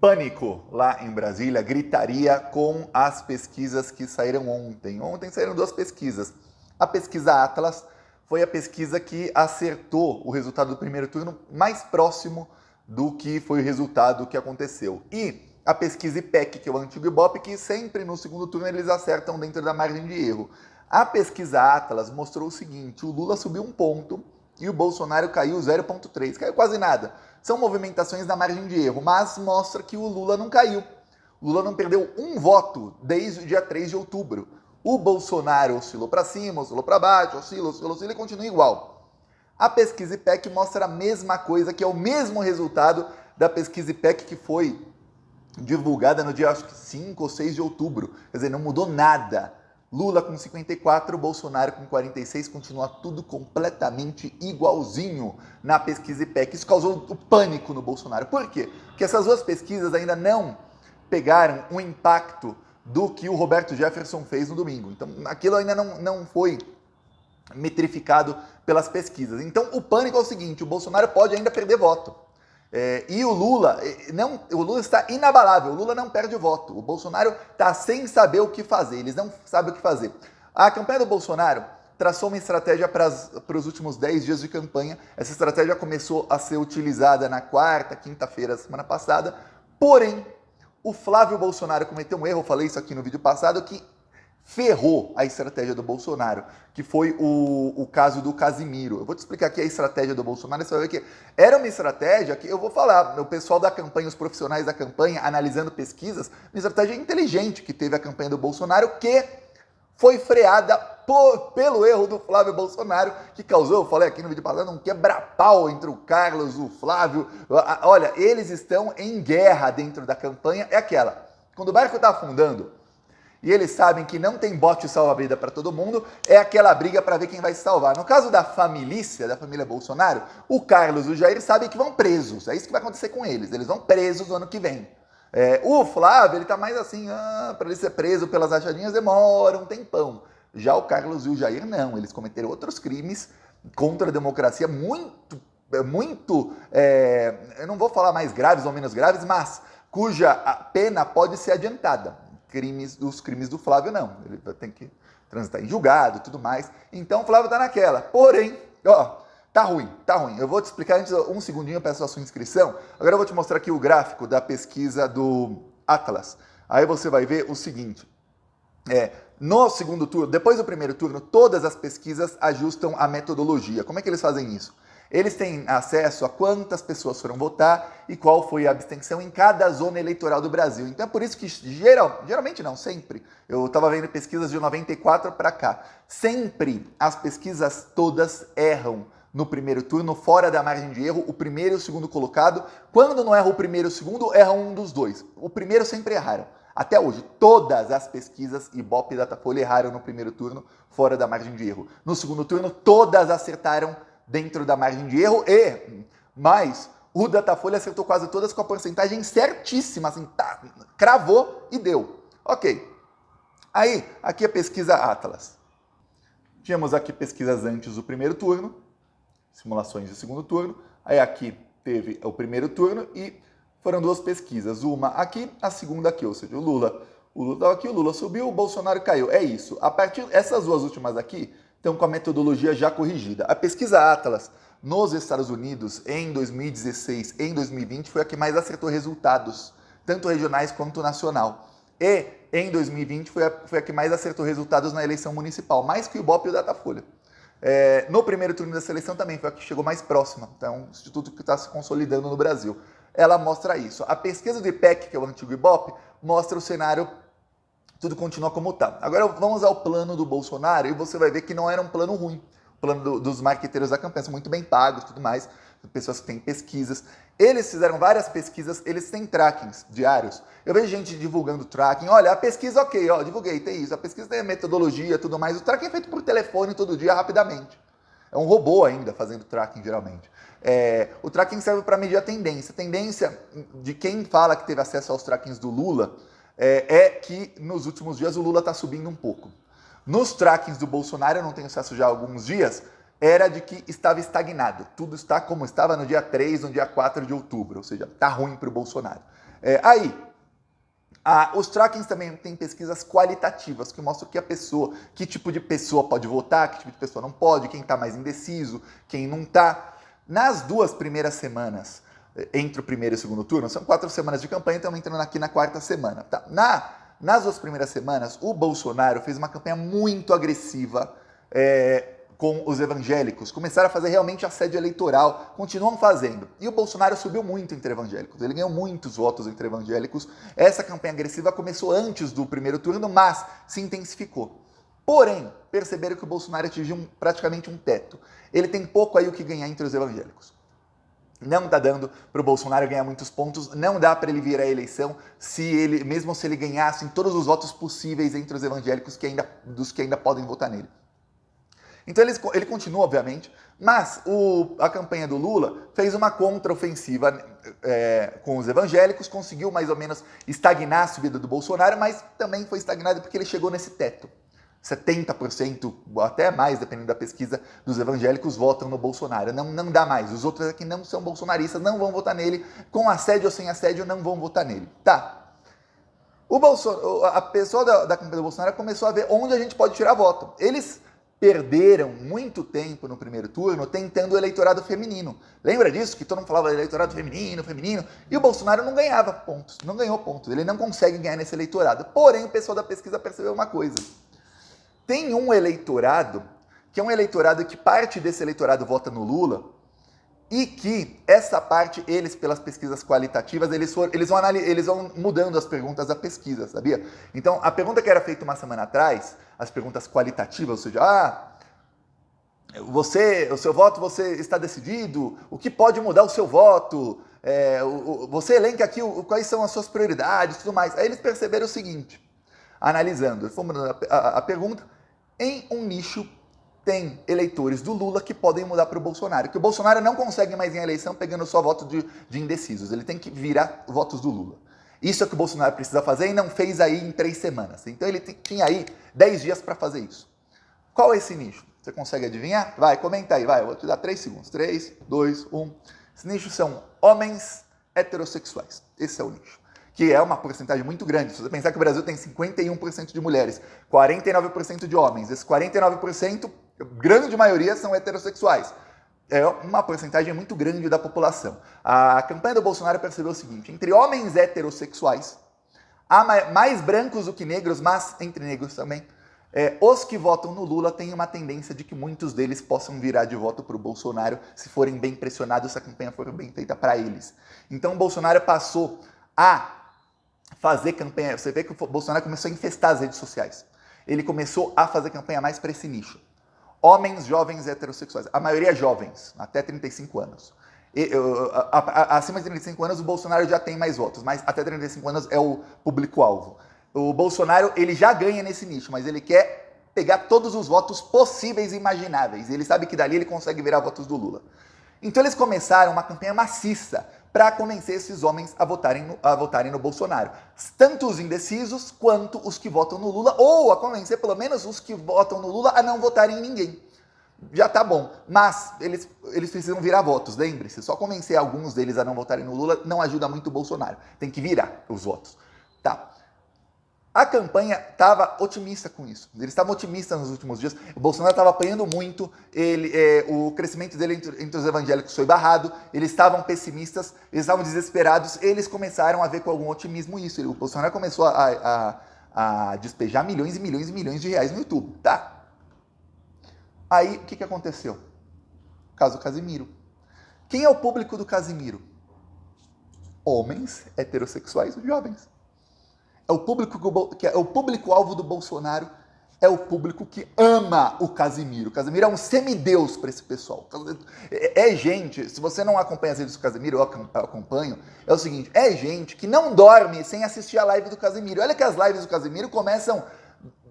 Pânico lá em Brasília, gritaria com as pesquisas que saíram ontem. Ontem saíram duas pesquisas. A pesquisa Atlas foi a pesquisa que acertou o resultado do primeiro turno mais próximo do que foi o resultado que aconteceu. E a pesquisa IPEC, que é o antigo Ibope, que sempre no segundo turno eles acertam dentro da margem de erro. A pesquisa Atlas mostrou o seguinte: o Lula subiu 1 ponto e o Bolsonaro caiu 0,3, caiu quase nada. São movimentações na margem de erro, mas mostra que o Lula não caiu. O Lula não perdeu um voto desde o dia 3 de outubro. O Bolsonaro oscilou para cima, oscilou para baixo, oscila e continua igual. A pesquisa IPEC mostra a mesma coisa, que é o mesmo resultado da pesquisa IPEC que foi divulgada no dia, acho que 5 ou 6 de outubro. Quer dizer, não mudou nada. Lula com 54, Bolsonaro com 46, continua tudo completamente igualzinho na pesquisa IPEC. Isso causou o pânico no Bolsonaro. Por quê? Porque essas duas pesquisas ainda não pegaram o impacto do que o Roberto Jefferson fez no domingo. Então, aquilo ainda não foi metrificado pelas pesquisas. Então, o pânico é o seguinte: o Bolsonaro pode ainda perder voto. E o Lula está inabalável, o Lula não perde voto, o Bolsonaro está sem saber o que fazer, eles não sabem o que fazer. A campanha do Bolsonaro traçou uma estratégia para os últimos 10 dias de campanha. Essa estratégia começou a ser utilizada na quarta, quinta-feira, semana passada, porém, o Flávio Bolsonaro cometeu um erro, eu falei isso aqui no vídeo passado, que ferrou a estratégia do Bolsonaro, que foi o caso do Casimiro. Eu vou te explicar aqui a estratégia do Bolsonaro, você vai ver que era uma estratégia que, eu vou falar, o pessoal da campanha, os profissionais da campanha, analisando pesquisas, uma estratégia inteligente que teve a campanha do Bolsonaro, que foi freada pelo erro do Flávio Bolsonaro, que causou, eu falei aqui no vídeo passado, um quebra-pau entre o Carlos e o Flávio. Olha, eles estão em guerra dentro da campanha, é aquela, quando o barco está afundando, e eles sabem que não tem bote salva-vida para todo mundo, é aquela briga para ver quem vai se salvar. No caso da família Bolsonaro, o Carlos e o Jair sabem que vão presos, é isso que vai acontecer com eles vão presos no ano que vem. O Flávio, ele tá mais assim, para ele ser preso pelas rachadinhas demora um tempão. Já o Carlos e o Jair não, eles cometeram outros crimes contra a democracia muito, eu não vou falar mais graves ou menos graves, mas cuja pena pode ser adiantada. Os crimes do Flávio não, ele tem que transitar em julgado e tudo mais. Então o Flávio tá naquela. Porém, tá ruim. Eu vou te explicar antes, um segundinho, eu peço a sua inscrição. Agora eu vou te mostrar aqui o gráfico da pesquisa do Atlas. Aí você vai ver o seguinte: no segundo turno, depois do primeiro turno, todas as pesquisas ajustam a metodologia. Como é que eles fazem isso? Eles têm acesso a quantas pessoas foram votar e qual foi a abstenção em cada zona eleitoral do Brasil. Então é por isso que geralmente não, sempre. Eu estava vendo pesquisas de 94 para cá. Sempre as pesquisas todas erram no primeiro turno, fora da margem de erro, o primeiro e o segundo colocado. Quando não erra o primeiro e o segundo, erra um dos dois. O primeiro sempre erraram. Até hoje, todas as pesquisas Ibope e Datafolha erraram no primeiro turno, fora da margem de erro. No segundo turno, todas acertaram dentro da margem de erro, mas o Datafolha acertou quase todas com a porcentagem certíssima, assim, tá, cravou e deu. Ok. Aí, aqui a pesquisa Atlas. Tínhamos aqui pesquisas antes do primeiro turno, simulações do segundo turno. Aí aqui teve o primeiro turno e foram duas pesquisas. Uma aqui, a segunda aqui, ou seja, o Lula estava aqui, o Lula subiu, o Bolsonaro caiu. É isso. A partir essas duas últimas aqui estão com a metodologia já corrigida. A pesquisa Atlas nos Estados Unidos em 2016 e em 2020 foi a que mais acertou resultados, tanto regionais quanto nacional. E em 2020 foi a que mais acertou resultados na eleição municipal, mais que o Ibope e o Datafolha. No primeiro turno dessa eleição também foi a que chegou mais próxima. Então, é um instituto que está se consolidando no Brasil. Ela mostra isso. A pesquisa do IPEC, que é o antigo Ibope, mostra o cenário, tudo continua como está. Agora vamos ao plano do Bolsonaro e você vai ver que não era um plano ruim. O plano dos marqueteiros da campanha são muito bem pagos, tudo mais, pessoas que têm pesquisas. Eles fizeram várias pesquisas, eles têm trackings diários. Eu vejo gente divulgando tracking. Olha, a pesquisa, ok, divulguei, tem isso. A pesquisa tem a metodologia, tudo mais. O tracking é feito por telefone todo dia, rapidamente. É um robô ainda fazendo tracking, geralmente. O tracking serve para medir a tendência. A tendência de quem fala que teve acesso aos trackings do Lula é que nos últimos dias o Lula está subindo um pouco. Nos trackings do Bolsonaro, eu não tenho acesso já há alguns dias, era de que estava estagnado. Tudo está como estava no dia 3, no dia 4 de outubro, ou seja, está ruim para o Bolsonaro. Os trackings também têm pesquisas qualitativas que mostram que tipo de pessoa pode votar, que tipo de pessoa não pode, quem está mais indeciso, quem não está. Nas 2 primeiras semanas, entre o primeiro e o segundo turno, são 4 semanas de campanha, estamos entrando aqui na 4ª semana. Tá? Nas 2 primeiras semanas, o Bolsonaro fez uma campanha muito agressiva com os evangélicos. Começaram a fazer realmente assédio eleitoral, continuam fazendo. E o Bolsonaro subiu muito entre evangélicos, ele ganhou muitos votos entre evangélicos. Essa campanha agressiva começou antes do primeiro turno, mas se intensificou. Porém, perceberam que o Bolsonaro atingiu praticamente um teto. Ele tem pouco aí o que ganhar entre os evangélicos. Não está dando para o Bolsonaro ganhar muitos pontos, não dá para ele vir à eleição mesmo se ele ganhasse em todos os votos possíveis entre os evangélicos dos que ainda podem votar nele. Então ele continua, obviamente, mas a campanha do Lula fez uma contraofensiva com os evangélicos, conseguiu mais ou menos estagnar a subida do Bolsonaro, mas também foi estagnada porque ele chegou nesse teto. 70%, até mais, dependendo da pesquisa, dos evangélicos votam no Bolsonaro. Não dá mais. Os outros que não são bolsonaristas não vão votar nele. Com assédio ou sem assédio, não vão votar nele. Tá. A pessoa da campanha do Bolsonaro começou a ver onde a gente pode tirar voto. Eles perderam muito tempo no primeiro turno tentando o eleitorado feminino. Lembra disso? Que todo mundo falava eleitorado feminino, e o Bolsonaro não ganhava pontos, não ganhou pontos. Ele não consegue ganhar nesse eleitorado. Porém, o pessoal da pesquisa percebeu uma coisa. Tem um eleitorado, que é um eleitorado que parte desse eleitorado vota no Lula, e que essa parte, eles, pelas pesquisas qualitativas, eles vão mudando as perguntas da pesquisa, sabia? Então, a pergunta que era feita uma semana atrás, as perguntas qualitativas, ou seja, o seu voto, você está decidido? O que pode mudar o seu voto? Você elenca aqui quais são as suas prioridades e tudo mais. Aí eles perceberam o seguinte, analisando, a pergunta, em um nicho tem eleitores do Lula que podem mudar para o Bolsonaro, que o Bolsonaro não consegue mais em eleição pegando só voto de indecisos, ele tem que virar votos do Lula. Isso é o que o Bolsonaro precisa fazer e não fez aí em 3 semanas. Então ele tinha aí 10 dias para fazer isso. Qual é esse nicho? Você consegue adivinhar? Vai, comenta aí, vai, eu vou te dar 3 segundos. 3, 2, 1. Esse nicho são homens heterossexuais. Esse é o nicho. Que é uma porcentagem muito grande. Se você pensar que o Brasil tem 51% de mulheres, 49% de homens, esses 49%, grande maioria são heterossexuais. É uma porcentagem muito grande da população. A campanha do Bolsonaro percebeu o seguinte, entre homens heterossexuais, há mais brancos do que negros, mas entre negros também, os que votam no Lula têm uma tendência de que muitos deles possam virar de voto para o Bolsonaro se forem bem pressionados, se a campanha for bem feita para eles. Então o Bolsonaro passou a fazer campanha, você vê que o Bolsonaro começou a infestar as redes sociais. Ele começou a fazer campanha mais para esse nicho. Homens, jovens heterossexuais. A maioria jovens, até 35 anos. Acima de 35 anos, o Bolsonaro já tem mais votos, mas até 35 anos é o público-alvo. O Bolsonaro, ele já ganha nesse nicho, mas ele quer pegar todos os votos possíveis e imagináveis. Ele sabe que dali ele consegue virar votos do Lula. Então eles começaram uma campanha maciça para convencer esses homens a votarem no Bolsonaro. Tanto os indecisos quanto os que votam no Lula, ou a convencer pelo menos os que votam no Lula a não votarem em ninguém. Já tá bom, mas eles precisam virar votos, lembre-se, só convencer alguns deles a não votarem no Lula não ajuda muito o Bolsonaro, tem que virar os votos, tá? A campanha estava otimista com isso. Eles estavam otimistas nos últimos dias. O Bolsonaro estava apanhando muito. O crescimento dele entre os evangélicos foi barrado. Eles estavam pessimistas. Eles estavam desesperados. Eles começaram a ver com algum otimismo isso. O Bolsonaro começou a despejar milhões e milhões e milhões de reais no YouTube. Tá? Aí, o que aconteceu? Caso Casimiro. Quem é o público do Casimiro? Homens heterossexuais jovens. É o público-alvo do Bolsonaro, é o público que ama o Casimiro. O Casimiro é um semideus para esse pessoal. É gente, se você não acompanha as redes do Casimiro, eu acompanho, é o seguinte, é gente que não dorme sem assistir a live do Casimiro. Olha que as lives do Casimiro começam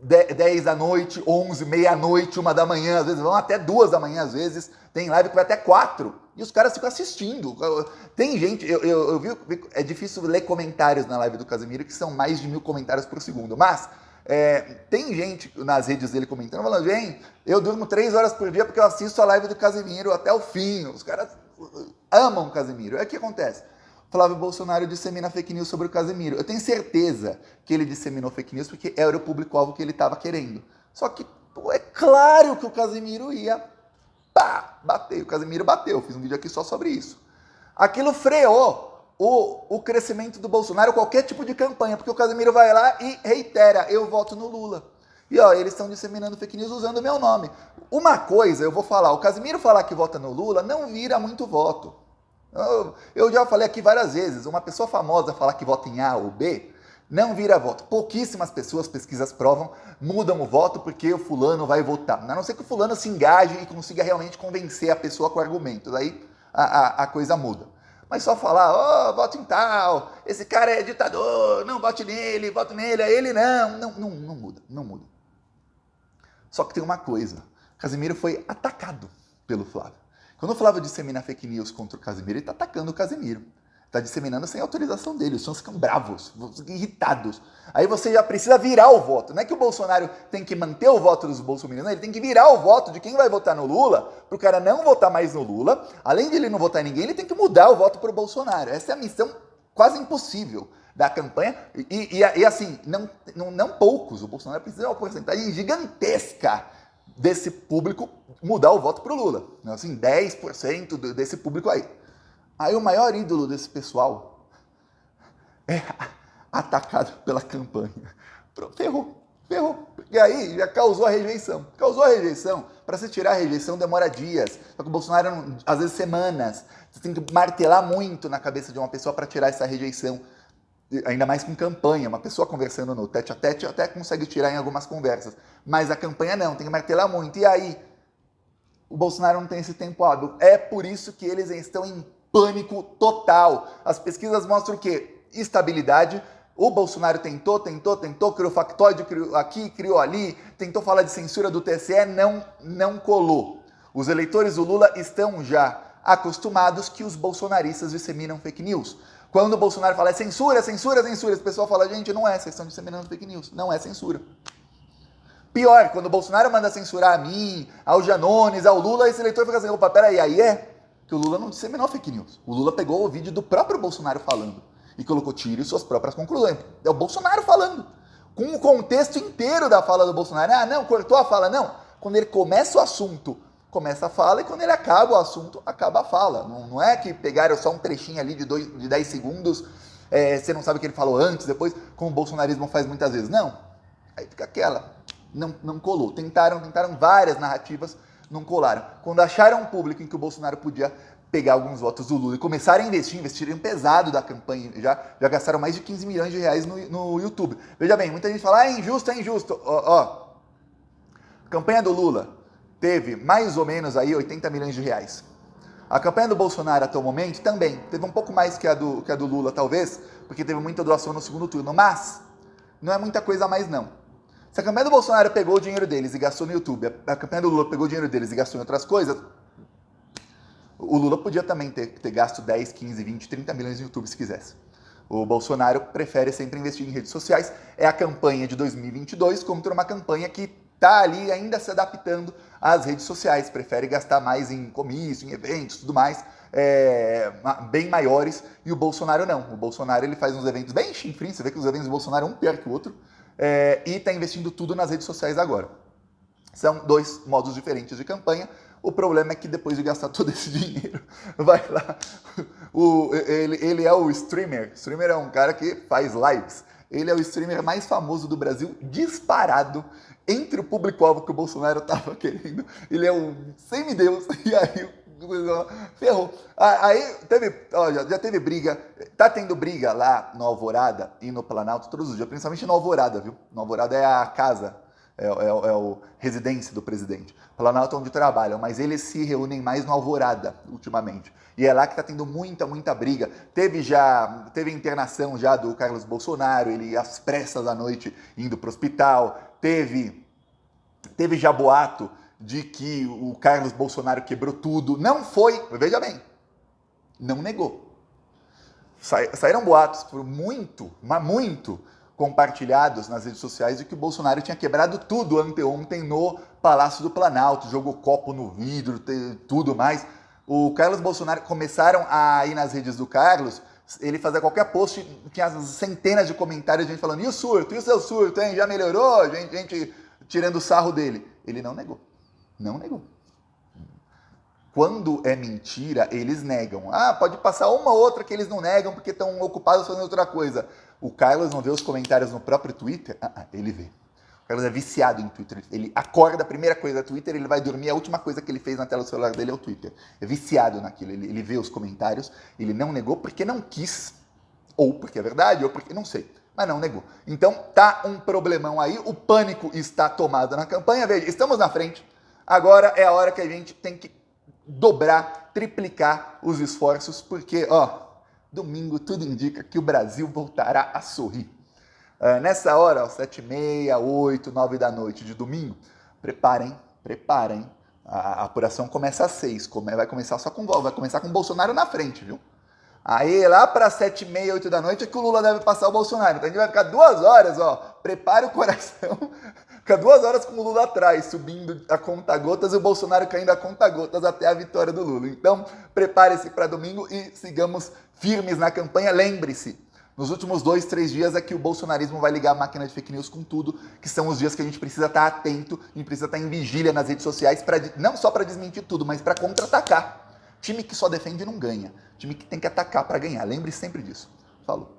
10 da noite, 11, meia-noite, 1 da manhã, às vezes vão até 2 da manhã, às vezes tem live que vai até 4. E os caras ficam assistindo. Tem gente, eu vi, é difícil ler comentários na live do Casimiro, que são mais de 1000 comentários por segundo. Mas tem gente nas redes dele comentando, falando, gente, eu durmo 3 horas por dia porque eu assisto a live do Casimiro até o fim. Os caras amam o Casimiro. É o que acontece. Flávio Bolsonaro dissemina fake news sobre o Casemiro. Eu tenho certeza que ele disseminou fake news porque era o público-alvo que ele estava querendo. Só que, pô, é claro que o Casemiro ia bater. O Casemiro bateu. Fiz um vídeo aqui só sobre isso. Aquilo freou o crescimento do Bolsonaro, qualquer tipo de campanha, porque o Casemiro vai lá e reitera, eu voto no Lula. E ó, eles estão disseminando fake news usando o meu nome. Uma coisa, eu vou falar, o Casemiro falar que vota no Lula não vira muito voto. Eu já falei aqui várias vezes, uma pessoa famosa falar que vota em A ou B, não vira voto. Pouquíssimas pessoas, pesquisas provam, mudam o voto porque o fulano vai votar. A não ser que o fulano se engaje e consiga realmente convencer a pessoa com argumentos. Aí a coisa muda. Mas só falar, voto em tal, esse cara é ditador, não vote nele, voto nele, a ele não muda, não muda. Só que tem uma coisa, Casemiro foi atacado pelo Flávio. Quando o Flávio dissemina fake news contra o Casemiro, ele está atacando o Casemiro. Está disseminando sem autorização dele, os fãs ficam bravos, irritados. Aí você já precisa virar o voto. Não é que o Bolsonaro tem que manter o voto dos bolsominions, ele tem que virar o voto de quem vai votar no Lula, para o cara não votar mais no Lula. Além de ele não votar em ninguém, ele tem que mudar o voto para o Bolsonaro. Essa é a missão quase impossível da campanha. E assim, não poucos. O Bolsonaro precisa de uma porcentagem gigantesca desse público mudar o voto para o Lula. Assim, 10% desse público aí. Aí o maior ídolo desse pessoal é atacado pela campanha. Ferrou. E aí já causou a rejeição. Para se tirar a rejeição demora dias. Só que o Bolsonaro, às vezes semanas. Você tem que martelar muito na cabeça de uma pessoa para tirar essa rejeição. Ainda mais com campanha. Uma pessoa conversando no tete a tete até consegue tirar em algumas conversas. Mas a campanha não, tem que martelar muito. E aí, o Bolsonaro não tem esse tempo hábil. É por isso que eles estão em pânico total. As pesquisas mostram o quê? Estabilidade. O Bolsonaro tentou, criou factoide, criou aqui, criou ali, tentou falar de censura do TSE, não colou. Os eleitores do Lula estão já acostumados que os bolsonaristas disseminam fake news. Quando o Bolsonaro fala censura, o pessoal fala, gente, não é, vocês estão disseminando fake news, não é censura. Pior, quando o Bolsonaro manda censurar a mim, ao Janones, ao Lula, esse eleitor fica assim, opa, peraí, aí é que o Lula não disseminou fake news. O Lula pegou o vídeo do próprio Bolsonaro falando e colocou tire suas próprias conclusões. É o Bolsonaro falando, com o contexto inteiro da fala do Bolsonaro. Ah, não, cortou a fala, não. Quando ele começa o assunto, começa a fala, e quando ele acaba o assunto, acaba a fala. Não é que pegaram só um trechinho ali de 10 segundos, você não sabe o que ele falou antes, depois, como o bolsonarismo faz muitas vezes. Não. Aí fica aquela, não colou. Tentaram várias narrativas, não colaram. Quando acharam um público em que o Bolsonaro podia pegar alguns votos do Lula e começaram a investiram pesado da campanha, já gastaram mais de 15 milhões de reais no YouTube. Veja bem, muita gente fala, é injusto. Ó, a campanha do Lula teve mais ou menos aí 80 milhões de reais. A campanha do Bolsonaro até o momento também teve um pouco mais que a do Lula, talvez, porque teve muita doação no segundo turno, mas não é muita coisa a mais não. Se a campanha do Bolsonaro pegou o dinheiro deles e gastou no YouTube, a campanha do Lula pegou o dinheiro deles e gastou em outras coisas, o Lula podia também ter gasto 10, 15, 20, 30 milhões no YouTube se quisesse. O Bolsonaro prefere sempre investir em redes sociais. É a campanha de 2022 contra uma campanha que está ali ainda se adaptando às redes sociais. Prefere gastar mais em comício, em eventos, tudo mais, bem maiores. E o Bolsonaro não. O Bolsonaro ele faz uns eventos bem chinfrinhos. Você vê que os eventos do Bolsonaro um pior que o outro. E está investindo tudo nas redes sociais agora. São dois modos diferentes de campanha. O problema é que depois de gastar todo esse dinheiro, vai lá, ele é o streamer. Streamer é um cara que faz lives. Ele é o streamer mais famoso do Brasil, disparado, entre o público-alvo que o Bolsonaro estava querendo. Ele é um semideus, e aí ferrou. Aí já teve briga, tá tendo briga lá no Alvorada e no Planalto todos os dias, principalmente no Alvorada, viu? No Alvorada é a casa, é o residência do presidente. Planalto é onde trabalham, mas eles se reúnem mais no Alvorada, ultimamente. E é lá que está tendo muita briga. Teve internação já do Carlos Bolsonaro, ele às pressas da noite indo para o hospital. Teve já boato de que o Carlos Bolsonaro quebrou tudo. Não foi, veja bem, não negou. Saíram boatos que foram muito compartilhados nas redes sociais de que o Bolsonaro tinha quebrado tudo anteontem no Palácio do Planalto, jogou copo no vidro, tudo mais. O Carlos Bolsonaro, começaram a ir nas redes do Carlos ele fazia qualquer post, tinha centenas de comentários de gente falando, e o surto, e o seu surto, hein? Já melhorou? Gente tirando o sarro dele. Ele não negou. Não negou. Quando é mentira, eles negam. Ah, pode passar uma ou outra que eles não negam porque estão ocupados fazendo outra coisa. O Carlos não vê os comentários no próprio Twitter? Ele vê. O Carlos é viciado em Twitter. Ele acorda, a primeira coisa é Twitter, ele vai dormir, a última coisa que ele fez na tela do celular dele é o Twitter. É viciado naquilo. Ele vê os comentários, ele não negou porque não quis, ou porque é verdade, ou porque não sei, mas não negou. Então tá um problemão aí, o pânico está tomado na campanha. Veja, estamos na frente. Agora é a hora que a gente tem que dobrar, triplicar os esforços, porque, domingo tudo indica que o Brasil voltará a sorrir. Nessa hora, às 7h30, 8, 9 da noite de domingo, preparem. A apuração começa às 6, vai começar com o Bolsonaro na frente, viu? Aí lá para 7h30, 8 da noite é que o Lula deve passar o Bolsonaro. Então a gente vai ficar 2 horas, prepare o coração, ficar 2 horas com o Lula atrás, subindo a conta-gotas e o Bolsonaro caindo a conta-gotas até a vitória do Lula. Então prepare-se para domingo e sigamos firmes na campanha. Lembre-se, nos últimos 2, 3 dias é que o bolsonarismo vai ligar a máquina de fake news com tudo, que são os dias que a gente precisa estar atento, a gente precisa estar em vigília nas redes sociais, não só para desmentir tudo, mas para contra-atacar. Time que só defende não ganha. Time que tem que atacar para ganhar. Lembre sempre disso. Falou.